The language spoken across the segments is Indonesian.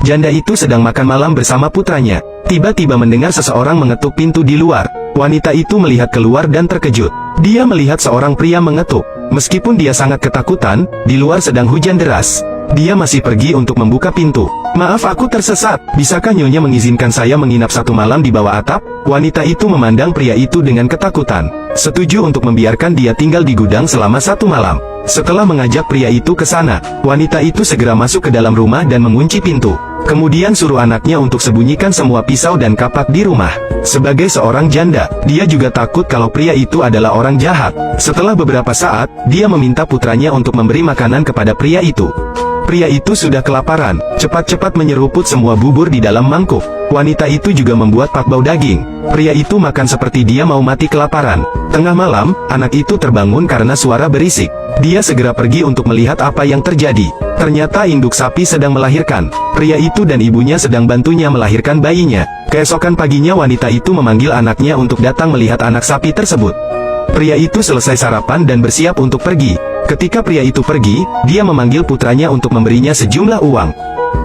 Janda itu sedang makan malam bersama putranya. Tiba-tiba mendengar seseorang mengetuk pintu di luar. Wanita itu melihat keluar dan terkejut. Dia melihat seorang pria mengetuk. Meskipun dia sangat ketakutan, di luar sedang hujan deras. Dia masih pergi untuk membuka pintu. "Maaf, aku tersesat. Bisakah Nyonya mengizinkan saya menginap satu malam di bawah atap?" Wanita itu memandang pria itu dengan ketakutan. Setuju untuk membiarkan dia tinggal di gudang selama satu malam. Setelah mengajak pria itu ke sana, wanita itu segera masuk ke dalam rumah dan mengunci pintu. Kemudian suruh anaknya untuk sembunyikan semua pisau dan kapak di rumah. Sebagai seorang janda, dia juga takut kalau pria itu adalah orang jahat. Setelah beberapa saat, dia meminta putranya untuk memberi makanan kepada pria itu. Pria itu sudah kelaparan, cepat-cepat menyeruput semua bubur di dalam mangkuk. Wanita itu juga membuat pakbau daging. Pria itu makan seperti dia mau mati kelaparan. Tengah malam, anak itu terbangun karena suara berisik. Dia segera pergi untuk melihat apa yang terjadi. Ternyata induk sapi sedang melahirkan. Pria itu dan ibunya sedang bantunya melahirkan bayinya. Keesokan paginya wanita itu memanggil anaknya untuk datang melihat anak sapi tersebut. Pria itu selesai sarapan dan bersiap untuk pergi. Ketika pria itu pergi, dia memanggil putranya untuk memberinya sejumlah uang.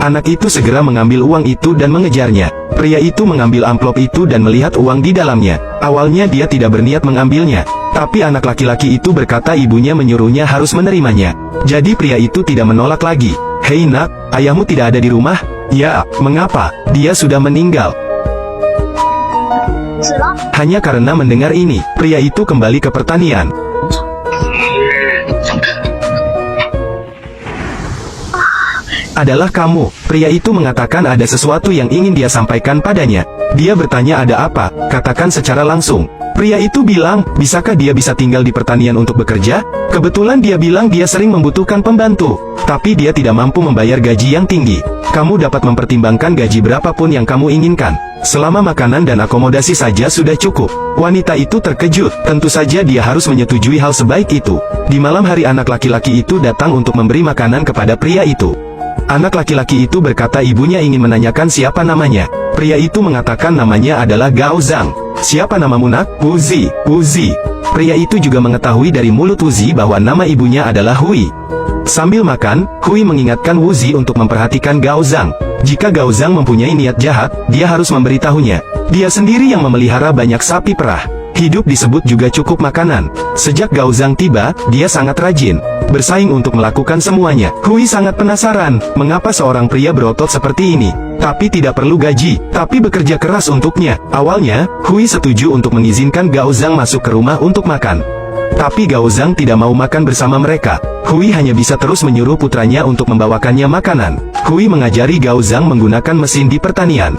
Anak itu segera mengambil uang itu dan mengejarnya. Pria itu mengambil amplop itu dan melihat uang di dalamnya. Awalnya dia tidak berniat mengambilnya, tapi anak laki-laki itu berkata ibunya menyuruhnya harus menerimanya. Jadi pria itu tidak menolak lagi. "Hei nak, ayahmu tidak ada di rumah?" "Ya, mengapa? Dia sudah meninggal." Hanya karena mendengar ini, pria itu kembali ke pertanian. "Adalah kamu." Pria itu mengatakan ada sesuatu yang ingin dia sampaikan padanya. Dia bertanya ada apa, katakan secara langsung. Pria itu bilang, bisakah dia bisa tinggal di pertanian untuk bekerja? Kebetulan dia bilang dia sering membutuhkan pembantu, tapi dia tidak mampu membayar gaji yang tinggi. "Kamu dapat mempertimbangkan gaji berapapun yang kamu inginkan. Selama makanan dan akomodasi saja sudah cukup." Wanita itu terkejut, tentu saja dia harus menyetujui hal sebaik itu. Di malam hari anak laki-laki itu datang untuk memberi makanan kepada pria itu. Anak laki-laki itu berkata ibunya ingin menanyakan siapa namanya. Pria itu mengatakan namanya adalah Gao Zhang. "Siapa namamu nak?" "Wuzi." "Wuzi." Pria itu juga mengetahui dari mulut Wuzi bahwa nama ibunya adalah Hui. Sambil makan, Hui mengingatkan Wuzi untuk memperhatikan Gao Zhang. Jika Gao Zhang mempunyai niat jahat, dia harus memberitahunya. Dia sendiri yang memelihara banyak sapi perah. Hidup disebut juga cukup makanan. Sejak Gao Zhang tiba, dia sangat rajin, bersaing untuk melakukan semuanya. Hui sangat penasaran, mengapa seorang pria berotot seperti ini, tapi tidak perlu gaji, tapi bekerja keras untuknya. Awalnya, Hui setuju untuk mengizinkan Gao Zhang masuk ke rumah untuk makan. Tapi Gao Zhang tidak mau makan bersama mereka. Hui hanya bisa terus menyuruh putranya untuk membawakannya makanan. Hui mengajari Gao Zhang menggunakan mesin di pertanian.